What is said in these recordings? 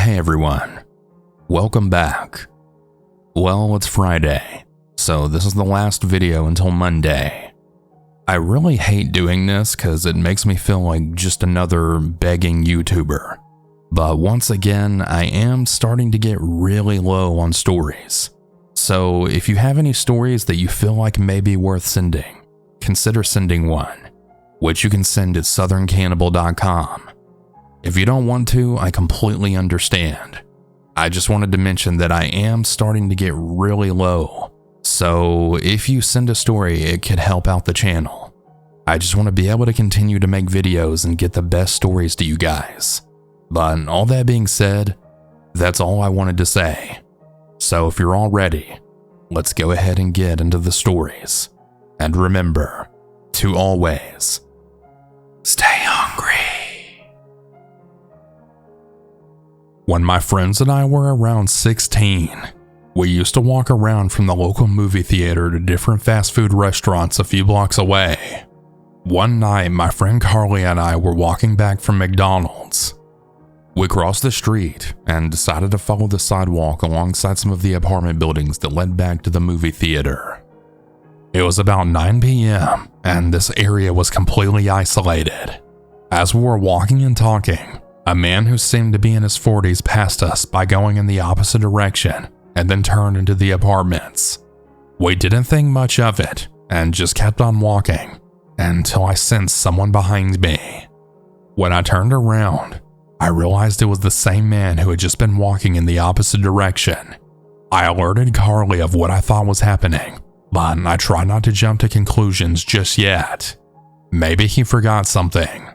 Hey everyone, welcome back. Well, it's Friday, so this is the last video until Monday. I really hate doing this because it makes me feel like just another begging YouTuber. But once again, I am starting to get really low on stories. So if you have any stories that you feel like may be worth sending, consider sending one, which you can send at southerncannibal.com. If you don't want to, I completely understand. I just wanted to mention that I am starting to get really low, so if you send a story, it could help out the channel. I just want to be able to continue to make videos and get the best stories to you guys. But all that being said, that's all I wanted to say. So if you're all ready, let's go ahead and get into the stories. And remember to always stay hungry. When my friends and I were around 16, we used to walk around from the local movie theater to different fast food restaurants a few blocks away. One night, my friend Carly and I were walking back from McDonald's. We crossed the street and decided to follow the sidewalk alongside some of the apartment buildings that led back to the movie theater. It was about 9 p.m. and this area was completely isolated. As we were walking and talking, a man who seemed to be in his 40s passed us by going in the opposite direction and then turned into the apartments. We didn't think much of it and just kept on walking until I sensed someone behind me. When I turned around, I realized it was the same man who had just been walking in the opposite direction. I alerted Carly of what I thought was happening, but I tried not to jump to conclusions just yet. Maybe he forgot something.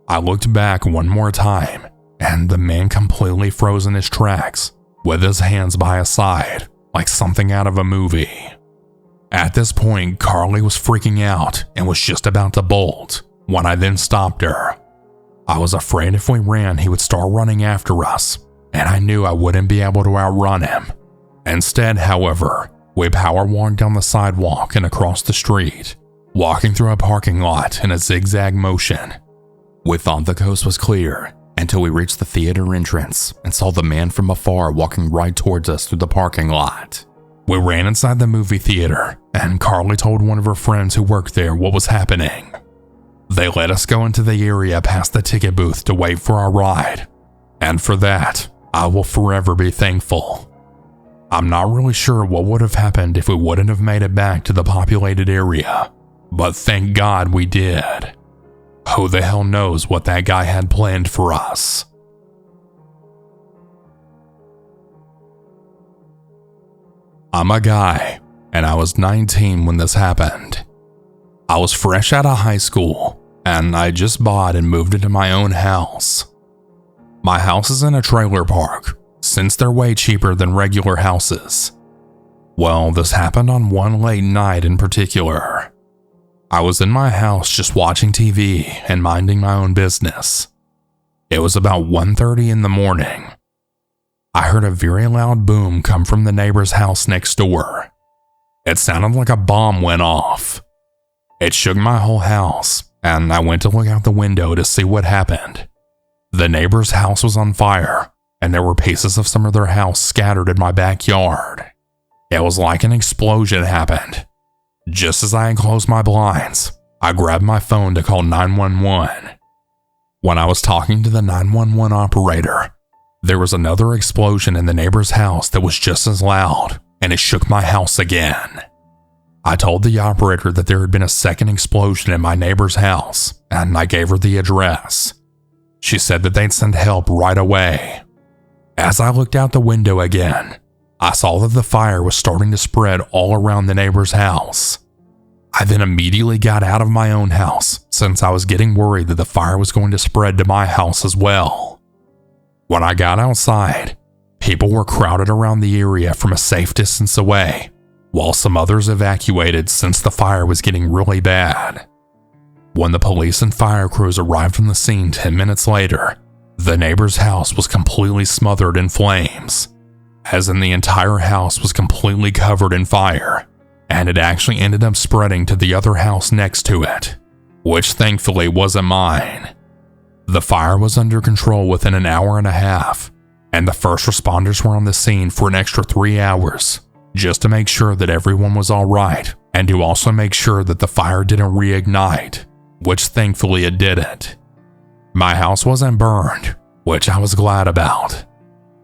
I looked back one more time, and the man completely froze in his tracks, with his hands by his side, like something out of a movie. At this point, Carly was freaking out and was just about to bolt, when I then stopped her. I was afraid if we ran, he would start running after us, and I knew I wouldn't be able to outrun him. Instead, however, we power walked down the sidewalk and across the street, walking through a parking lot in a zigzag motion. We thought the coast was clear until we reached the theater entrance and saw the man from afar walking right towards us through the parking lot. We ran inside the movie theater, and Carly told one of her friends who worked there what was happening. They let us go into the area past the ticket booth to wait for our ride, and for that, I will forever be thankful. I'm not really sure what would have happened if we wouldn't have made it back to the populated area, but thank God we did. Who the hell knows what that guy had planned for us? I'm a guy, and I was 19 when this happened. I was fresh out of high school, and I just bought and moved into my own house. My house is in a trailer park, since they're way cheaper than regular houses. Well, this happened on one late night in particular. I was in my house just watching TV and minding my own business. It was about 1:30 in the morning. I heard a very loud boom come from the neighbor's house next door. It sounded like a bomb went off. It shook my whole house, and I went to look out the window to see what happened. The neighbor's house was on fire, and there were pieces of some of their house scattered in my backyard. It was like an explosion happened. Just as I had closed my blinds, I grabbed my phone to call 911. When I was talking to the 911 operator, there was another explosion in the neighbor's house that was just as loud, and it shook my house again. I told the operator that there had been a second explosion in my neighbor's house, and I gave her the address. She said that they'd send help right away. As I looked out the window again, I saw that the fire was starting to spread all around the neighbor's house. I then immediately got out of my own house since I was getting worried that the fire was going to spread to my house as well. When I got outside, people were crowded around the area from a safe distance away, while some others evacuated since the fire was getting really bad. When the police and fire crews arrived on the scene 10 minutes later, the neighbor's house was completely smothered in flames, as in the entire house was completely covered in fire, and it actually ended up spreading to the other house next to it, which thankfully wasn't mine. The fire was under control within an hour and a half, and the first responders were on the scene for an extra 3 hours just to make sure that everyone was alright and to also make sure that the fire didn't reignite, which thankfully it didn't. My house wasn't burned, which I was glad about.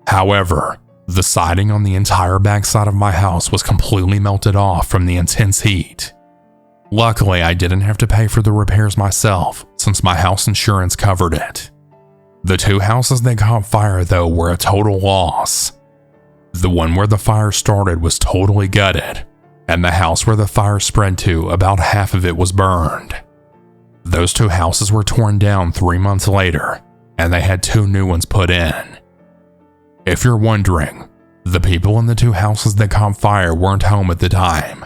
However, the siding on the entire backside of my house was completely melted off from the intense heat. Luckily, I didn't have to pay for the repairs myself since my house insurance covered it. The 2 houses that caught fire though were a total loss. The one where the fire started was totally gutted, and the house where the fire spread to, about half of it was burned. Those 2 houses were torn down 3 months later, and they had 2 new ones put in. If you're wondering, the people in the 2 houses that caught fire weren't home at the time.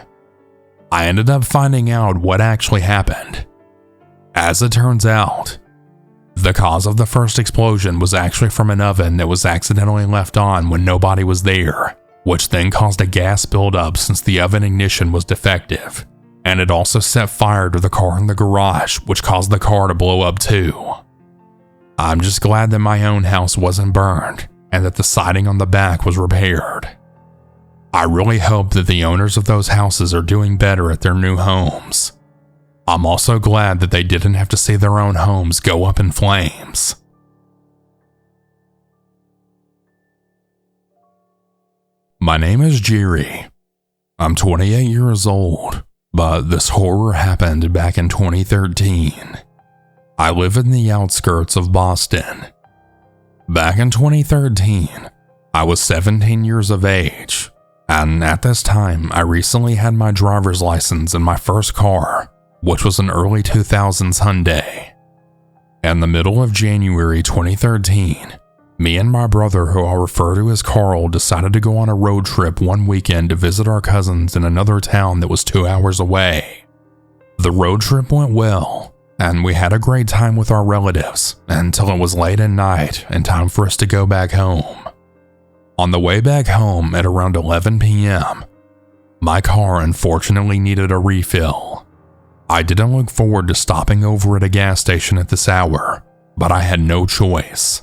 I ended up finding out what actually happened. As it turns out, the cause of the first explosion was actually from an oven that was accidentally left on when nobody was there, which then caused a gas buildup since the oven ignition was defective, and it also set fire to the car in the garage, which caused the car to blow up too. I'm just glad that my own house wasn't burned and that the siding on the back was repaired. I really hope that the owners of those houses are doing better at their new homes. I'm also glad that they didn't have to see their own homes go up in flames. My name is Jery. I'm 28 years old, but this horror happened back in 2013. I live in the outskirts of Boston. Back in 2013, I was 17 years of age, and at this time, I recently had my driver's license in my first car, which was an early 2000s Hyundai. In the middle of January 2013, me and my brother, who I'll refer to as Carl, decided to go on a road trip one weekend to visit our cousins in another town that was 2 hours away. The road trip went well, and we had a great time with our relatives until it was late at night and time for us to go back home. On the way back home at around 11 p.m., my car unfortunately needed a refill. I didn't look forward to stopping over at a gas station at this hour, but I had no choice.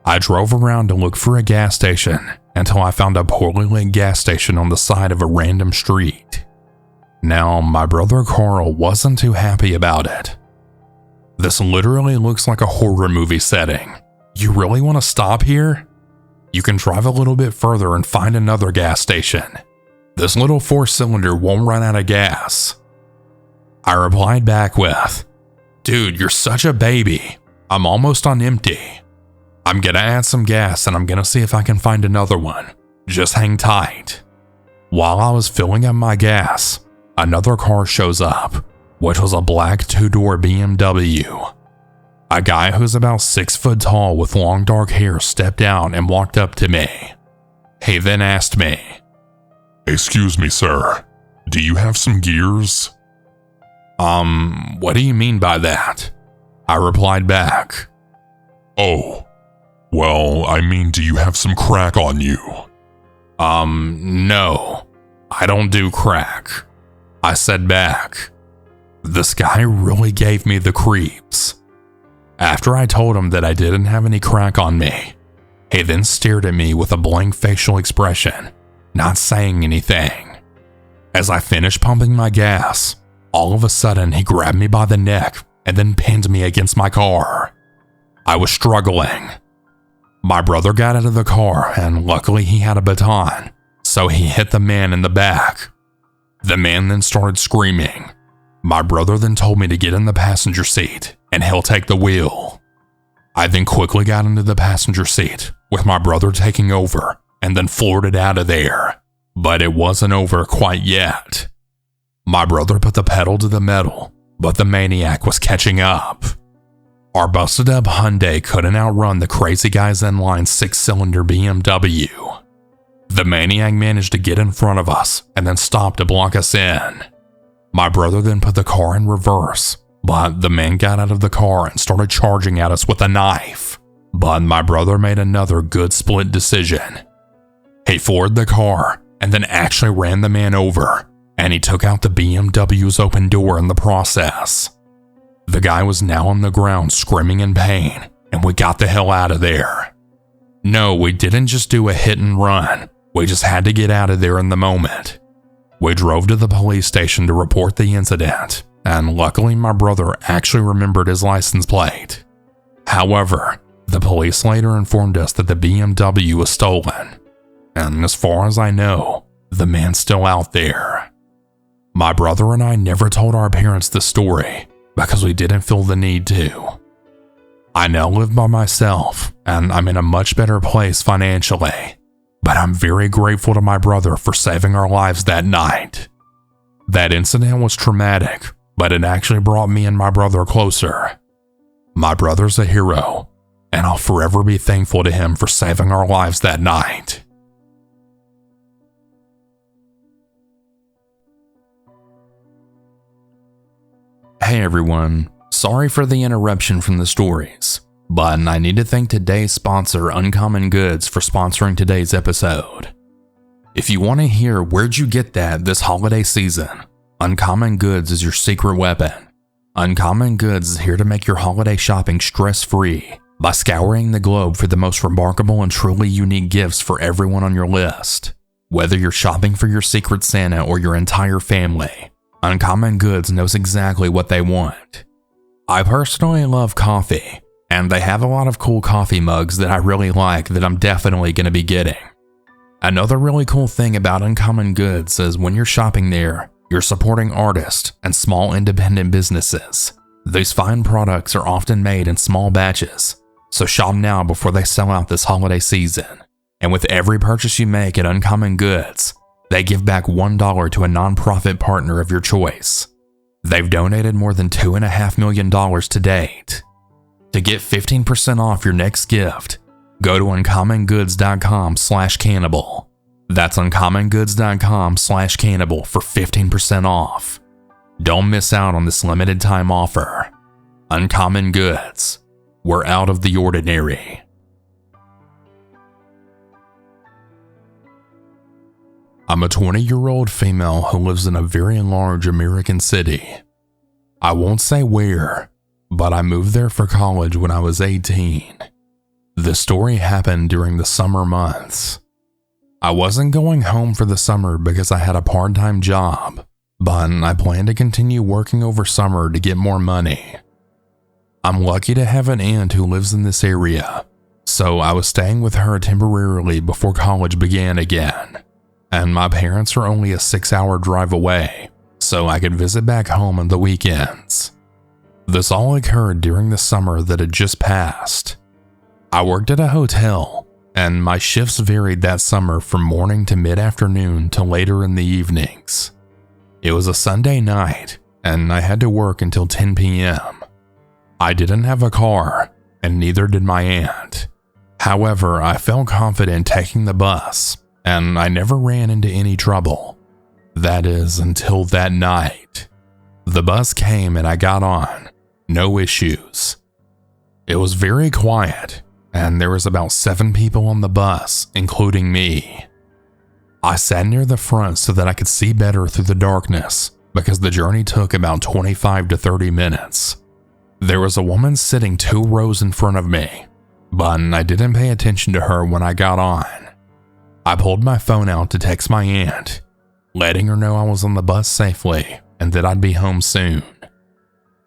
I drove around to look for a gas station until I found a poorly lit gas station on the side of a random street. Now, my brother Carl wasn't too happy about it. This literally looks like a horror movie setting. You really want to stop here? You can drive a little bit further and find another gas station. This little 4-cylinder won't run out of gas. I replied back with, "Dude, you're such a baby. I'm almost on empty. I'm gonna add some gas and I'm gonna see if I can find another one. Just hang tight." While I was filling up my gas, another car shows up, which was a black 2-door BMW. A guy who's about 6 foot tall with long dark hair stepped out and walked up to me. He then asked me, "Excuse me, sir. Do you have some gears?" What do you mean by that?" I replied back. "Oh, well, I mean, do you have some crack on you?" No, I don't do crack," I said back. This guy really gave me the creeps. After I told him that I didn't have any crack on me, he then stared at me with a blank facial expression, not saying anything. As I finished pumping my gas, all of a sudden he grabbed me by the neck and then pinned me against my car. I was struggling. My brother got out of the car and luckily he had a baton, so he hit the man in the back. The man then started screaming. My brother then told me to get in the passenger seat and he'll take the wheel. I then quickly got into the passenger seat with my brother taking over and then floored it out of there. But it wasn't over quite yet. My brother put the pedal to the metal, but the maniac was catching up. Our busted up Hyundai couldn't outrun the crazy guy's inline 6-cylinder BMW. The maniac managed to get in front of us and then stopped to block us in. My brother then put the car in reverse, but the man got out of the car and started charging at us with a knife. But my brother made another good split decision. He floored the car and then actually ran the man over, and he took out the BMW's open door in the process. The guy was now on the ground screaming in pain, and we got the hell out of there. No, we didn't just do a hit and run. We just had to get out of there in the moment. We drove to the police station to report the incident, and luckily my brother actually remembered his license plate. However, the police later informed us that the BMW was stolen, and as far as I know, the man's still out there. My brother and I never told our parents the story because we didn't feel the need to. I now live by myself, and I'm in a much better place financially, but I'm very grateful to my brother for saving our lives that night. That incident was traumatic, but it actually brought me and my brother closer. My brother's a hero, and I'll forever be thankful to him for saving our lives that night. Hey everyone, sorry for the interruption from the stories, but I need to thank today's sponsor Uncommon Goods for sponsoring today's episode. If you want to hear where'd you get that this holiday season, Uncommon Goods is your secret weapon. Uncommon Goods is here to make your holiday shopping stress-free by scouring the globe for the most remarkable and truly unique gifts for everyone on your list. Whether you're shopping for your secret Santa or your entire family, Uncommon Goods knows exactly what they want. I personally love coffee, and they have a lot of cool coffee mugs that I really like that I'm definitely going to be getting. Another really cool thing about Uncommon Goods is when you're shopping there, you're supporting artists and small independent businesses. These fine products are often made in small batches, so shop now before they sell out this holiday season. And with every purchase you make at Uncommon Goods, they give back $1 to a nonprofit partner of your choice. They've donated more than $2.5 million to date. To get 15% off your next gift, go to uncommongoods.com/cannibal. That's uncommongoods.com/cannibal for 15% off. Don't miss out on this limited time offer. Uncommon Goods. We're out of the ordinary. I'm a 20-year-old female who lives in a very large American city. I won't say where, but I moved there for college when I was 18. The story happened during the summer months. I wasn't going home for the summer because I had a part-time job, but I planned to continue working over summer to get more money. I'm lucky to have an aunt who lives in this area, so I was staying with her temporarily before college began again. And my parents are only a 6-hour drive away, so I could visit back home on the weekends. This all occurred during the summer that had just passed. I worked at a hotel, and my shifts varied that summer from morning to mid-afternoon to later in the evenings. It was a Sunday night, and I had to work until 10 p.m. I didn't have a car, and neither did my aunt. However, I felt confident taking the bus, and I never ran into any trouble. That is, until that night. The bus came and I got on. No issues. It was very quiet, and there was about 7 people on the bus, including me. I sat near the front so that I could see better through the darkness, because the journey took about 25 to 30 minutes. There was a woman sitting 2 rows in front of me, but I didn't pay attention to her when I got on. I pulled my phone out to text my aunt, letting her know I was on the bus safely and that I'd be home soon.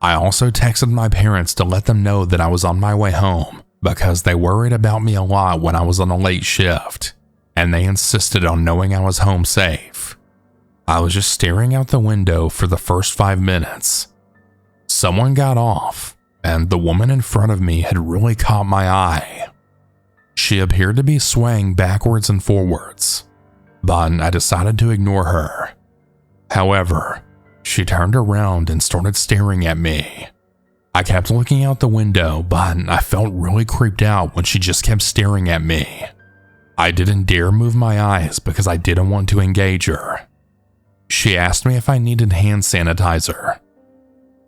I also texted my parents to let them know that I was on my way home because they worried about me a lot when I was on a late shift, and they insisted on knowing I was home safe. I was just staring out the window for the first 5 minutes. Someone got off, and the woman in front of me had really caught my eye. She appeared to be swaying backwards and forwards, but I decided to ignore her. However, she turned around and started staring at me. I kept looking out the window, but I felt really creeped out when she just kept staring at me. I didn't dare move my eyes because I didn't want to engage her. She asked me if I needed hand sanitizer.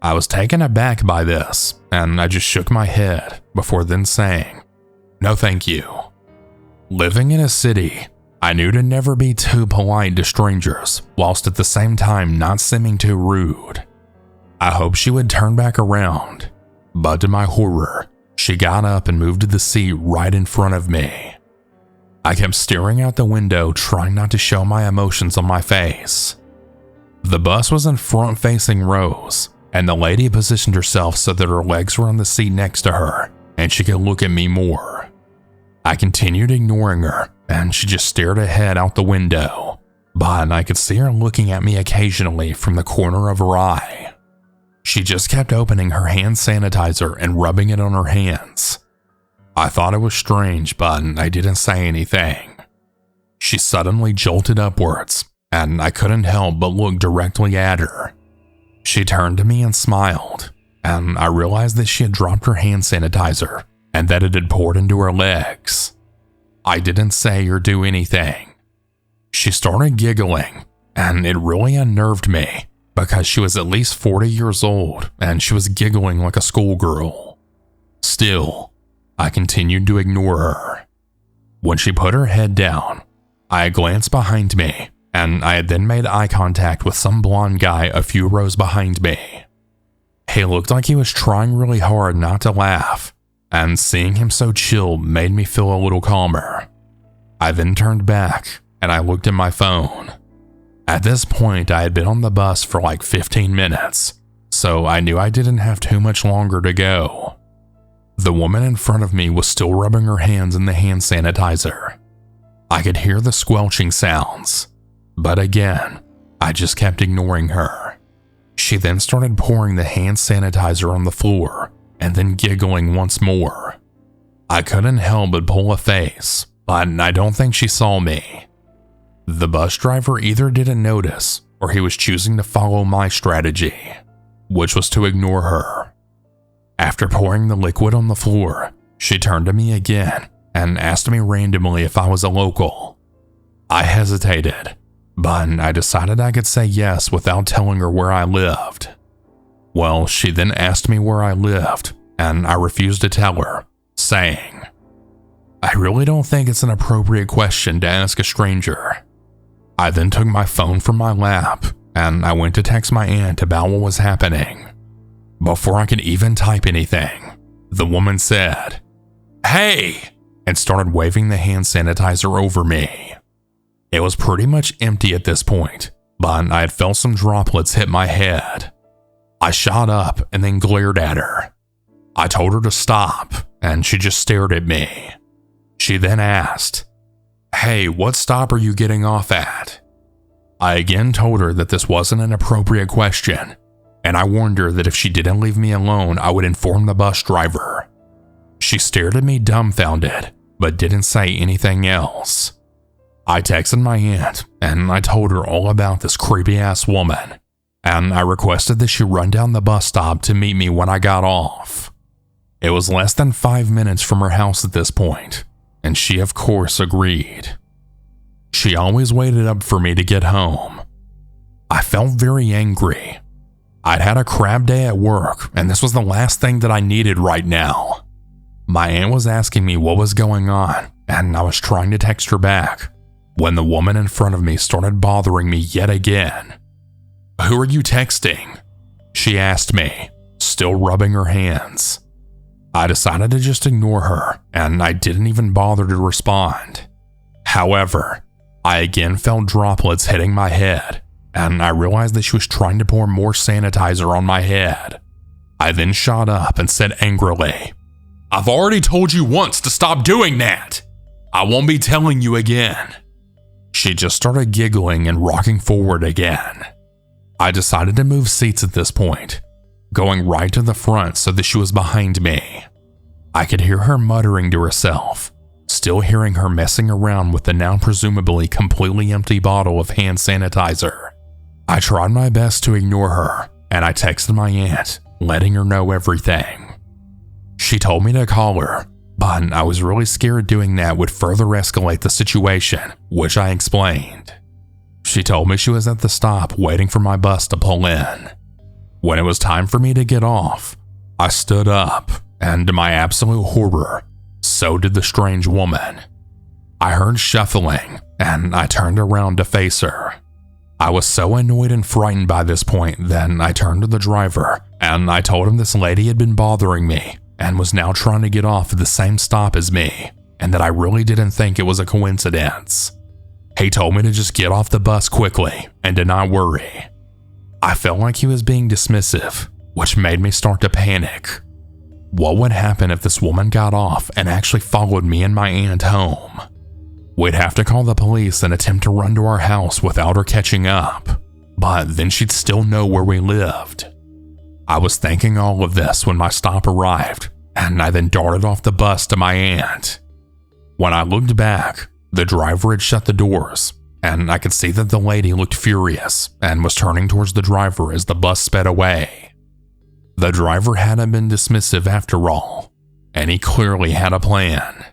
I was taken aback by this, and I just shook my head before then saying, "No thank you." Living in a city, I knew to never be too polite to strangers, whilst at the same time not seeming too rude. I hoped she would turn back around, but to my horror, she got up and moved to the seat right in front of me. I kept staring out the window, trying not to show my emotions on my face. The bus was in front-facing rows, and the lady positioned herself so that her legs were on the seat next to her, and she could look at me more. I continued ignoring her, and she just stared ahead out the window, but I could see her looking at me occasionally from the corner of her eye. She just kept opening her hand sanitizer and rubbing it on her hands. I thought it was strange, but I didn't say anything. She suddenly jolted upwards, and I couldn't help but look directly at her. She turned to me and smiled, and I realized that she had dropped her hand sanitizer and that it had poured into her legs. I didn't say or do anything. She started giggling, and it really unnerved me because she was at least 40 years old and she was giggling like a schoolgirl. Still, I continued to ignore her. When she put her head down, I glanced behind me, and I had then made eye contact with some blonde guy a few rows behind me. He looked like he was trying really hard not to laugh, and seeing him so chill made me feel a little calmer. I then turned back, and I looked at my phone. At this point, I had been on the bus for like 15 minutes, so I knew I didn't have too much longer to go. The woman in front of me was still rubbing her hands in the hand sanitizer. I could hear the squelching sounds, but again, I just kept ignoring her. She then started pouring the hand sanitizer on the floor and then giggling once more. I couldn't help but pull a face, but I don't think she saw me. The bus driver either didn't notice or he was choosing to follow my strategy, which was to ignore her. After pouring the liquid on the floor, she turned to me again and asked me randomly if I was a local. I hesitated, but I decided I could say yes without telling her where I lived. Well, she then asked me where I lived, and I refused to tell her, saying, "I really don't think it's an appropriate question to ask a stranger." I then took my phone from my lap, and I went to text my aunt about what was happening. Before I could even type anything, the woman said, "Hey!" and started waving the hand sanitizer over me. It was pretty much empty at this point, but I had felt some droplets hit my head. I shot up and then glared at her. I told her to stop, and she just stared at me. She then asked, "Hey, what stop are you getting off at?" I again told her that this wasn't an appropriate question, and I warned her that if she didn't leave me alone, I would inform the bus driver. She stared at me dumbfounded, but didn't say anything else. I texted my aunt, and I told her all about this creepy-ass woman, and I requested that she run down the bus stop to meet me when I got off. It was less than 5 minutes from her house at this point, and she of course agreed. She always waited up for me to get home. I felt very angry. I'd had a crap day at work, and this was the last thing that I needed right now. My aunt was asking me what was going on, and I was trying to text her back, when the woman in front of me started bothering me yet again. "Who are you texting?" she asked me, still rubbing her hands. I decided to just ignore her, and I didn't even bother to respond. However, I again felt droplets hitting my head, and I realized that she was trying to pour more sanitizer on my head. I then shot up and said angrily, "I've already told you once to stop doing that. I won't be telling you again." She just started giggling and rocking forward again. I decided to move seats at this point, going right to the front so that she was behind me. I could hear her muttering to herself, still hearing her messing around with the now presumably completely empty bottle of hand sanitizer. I tried my best to ignore her, and I texted my aunt, letting her know everything. She told me to call her, but I was really scared doing that would further escalate the situation, which I explained. She told me she was at the stop waiting for my bus to pull in. When it was time for me to get off, I stood up, and to my absolute horror, so did the strange woman. I heard shuffling, and I turned around to face her. I was so annoyed and frightened by this point that I turned to the driver, and I told him this lady had been bothering me and was now trying to get off at the same stop as me, and that I really didn't think it was a coincidence. He told me to just get off the bus quickly and to not worry. I felt like he was being dismissive, which made me start to panic. What would happen if this woman got off and actually followed me and my aunt home? We'd have to call the police and attempt to run to our house without her catching up, but then she'd still know where we lived. I was thinking all of this when my stop arrived, and I then darted off the bus to my aunt. When I looked back, the driver had shut the doors, and I could see that the lady looked furious and was turning towards the driver as the bus sped away. The driver hadn't been dismissive after all, and he clearly had a plan.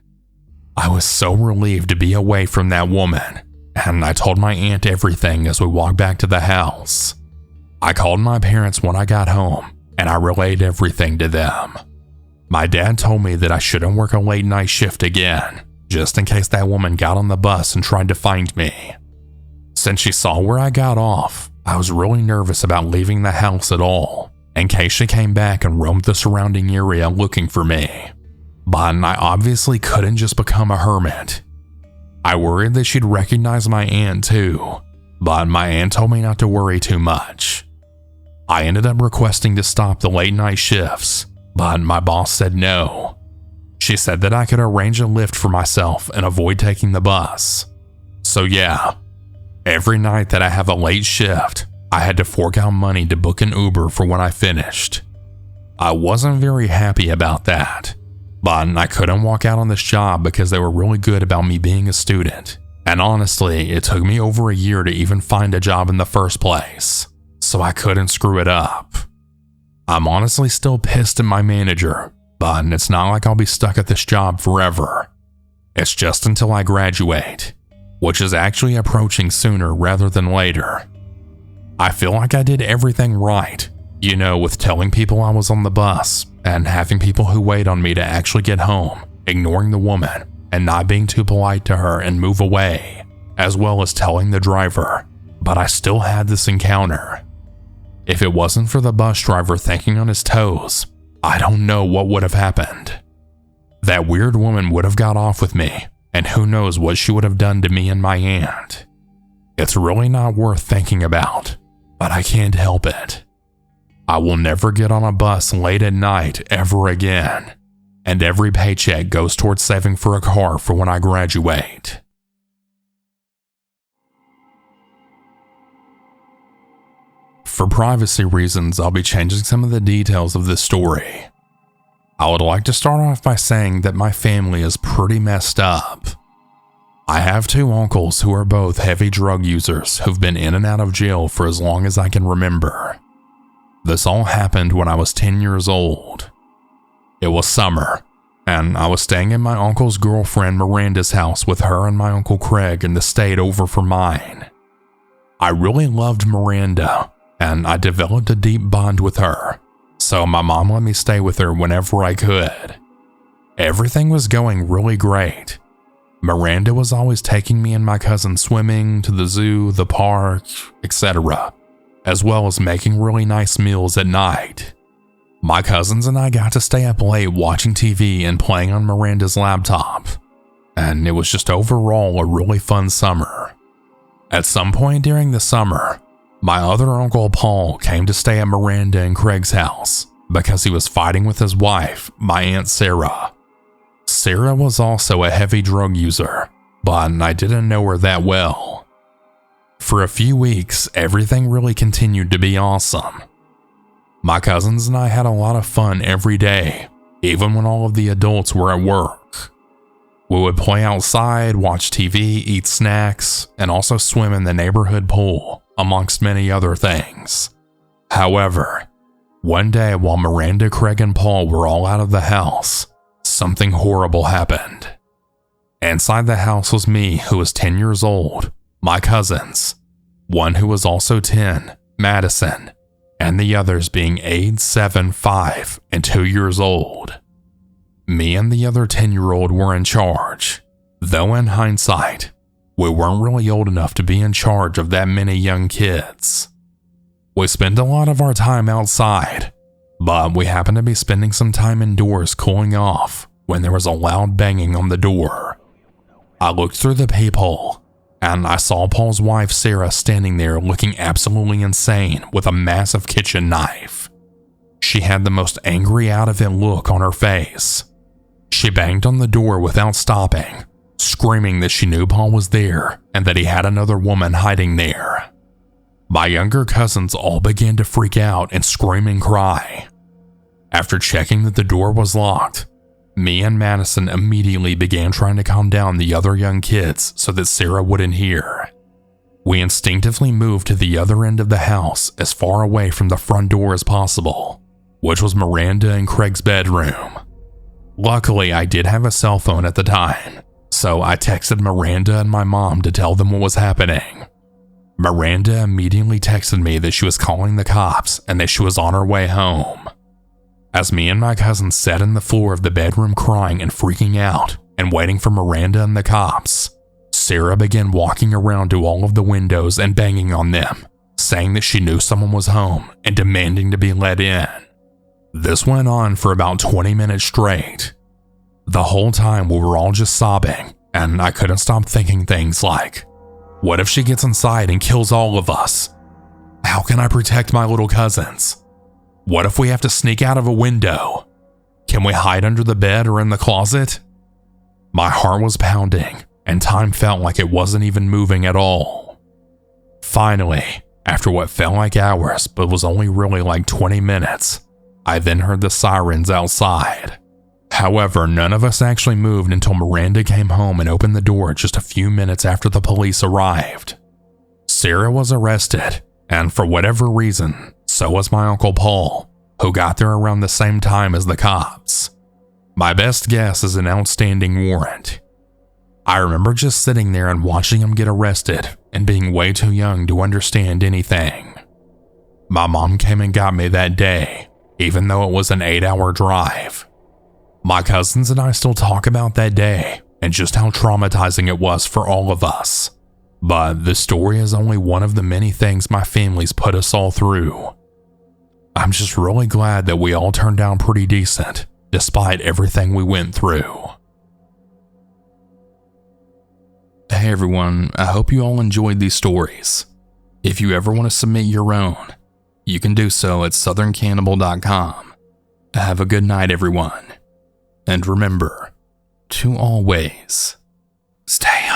I was so relieved to be away from that woman, and I told my aunt everything as we walked back to the house. I called my parents when I got home, and I relayed everything to them. My dad told me that I shouldn't work a late night shift again, just in case that woman got on the bus and tried to find me. Since she saw where I got off, I was really nervous about leaving the house at all, in case she came back and roamed the surrounding area looking for me. But I obviously couldn't just become a hermit. I worried that she'd recognize my aunt too, but my aunt told me not to worry too much. I ended up requesting to stop the late night shifts, but my boss said no. She said that I could arrange a lift for myself and avoid taking the bus. So yeah, every night that I have a late shift, I had to fork out money to book an Uber for when I finished. I wasn't very happy about that, but I couldn't walk out on this job because they were really good about me being a student. And honestly, it took me over a year to even find a job in the first place, so I couldn't screw it up. I'm honestly still pissed at my manager, but it's not like I'll be stuck at this job forever. It's just until I graduate, which is actually approaching sooner rather than later. I feel like I did everything right, with telling people I was on the bus and having people who wait on me to actually get home, ignoring the woman and not being too polite to her and move away, as well as telling the driver, but I still had this encounter. If it wasn't for the bus driver thinking on his toes, I don't know what would have happened. That weird woman would have got off with me, and who knows what she would have done to me and my aunt. It's really not worth thinking about, but I can't help it. I will never get on a bus late at night ever again, and every paycheck goes towards saving for a car for when I graduate. For privacy reasons, I'll be changing some of the details of this story. I would like to start off by saying that my family is pretty messed up. I have two uncles who are both heavy drug users who've been in and out of jail for as long as I can remember. This all happened when I was 10 years old. It was summer, and I was staying in my uncle's girlfriend Miranda's house with her and my uncle Craig in the state over for mine. I really loved Miranda, and I developed a deep bond with her, so my mom let me stay with her whenever I could. Everything was going really great. Miranda was always taking me and my cousin swimming, to the zoo, the park, etc., as well as making really nice meals at night. My cousins and I got to stay up late watching TV and playing on Miranda's laptop, and it was just overall a really fun summer. At some point during the summer, my other uncle Paul came to stay at Miranda and Craig's house because he was fighting with his wife, my Aunt Sarah. Sarah was also a heavy drug user, but I didn't know her that well. For a few weeks, everything really continued to be awesome. My cousins and I had a lot of fun every day, even when all of the adults were at work. We would play outside, watch TV, eat snacks, and also swim in the neighborhood pool, amongst many other things. However, one day while Miranda, Craig, and Paul were all out of the house, something horrible happened. Inside the house was me, who was 10 years old, my cousins, one who was also 10, Madison, and the others being 8, 7, 5, and 2 years old. Me and the other 10-year-old were in charge, though in hindsight, we weren't really old enough to be in charge of that many young kids. We spent a lot of our time outside, but we happened to be spending some time indoors cooling off when there was a loud banging on the door. I looked through the peephole, and I saw Paul's wife Sarah standing there looking absolutely insane with a massive kitchen knife. She had the most angry out of it look on her face. She banged on the door without stopping, screaming that she knew Paul was there and that he had another woman hiding there. My younger cousins all began to freak out and scream and cry. After checking that the door was locked, me and Madison immediately began trying to calm down the other young kids so that Sarah wouldn't hear. We instinctively moved to the other end of the house as far away from the front door as possible, which was Miranda and Craig's bedroom. Luckily, I did have a cell phone at the time, so I texted Miranda and my mom to tell them what was happening. Miranda immediately texted me that she was calling the cops and that she was on her way home. As me and my cousin sat on the floor of the bedroom crying and freaking out and waiting for Miranda and the cops, Sarah began walking around to all of the windows and banging on them, saying that she knew someone was home and demanding to be let in. This went on for about 20 minutes straight. The whole time we were all just sobbing, and I couldn't stop thinking things like, what if she gets inside and kills all of us? How can I protect my little cousins? What if we have to sneak out of a window? Can we hide under the bed or in the closet? My heart was pounding, and time felt like it wasn't even moving at all. Finally, after what felt like hours but was only really like 20 minutes, I then heard the sirens outside. However, none of us actually moved until Miranda came home and opened the door just a few minutes after the police arrived. Sarah was arrested, and for whatever reason, so was my Uncle Paul, who got there around the same time as the cops. My best guess is an outstanding warrant. I remember just sitting there and watching him get arrested and being way too young to understand anything. My mom came and got me that day, even though it was an 8-hour drive. My cousins and I still talk about that day and just how traumatizing it was for all of us. But the story is only one of the many things my family's put us all through. I'm just really glad that we all turned out pretty decent, despite everything we went through. Hey everyone, I hope you all enjoyed these stories. If you ever want to submit your own, you can do so at southerncannibal.com. Have a good night, everyone. And remember to always stay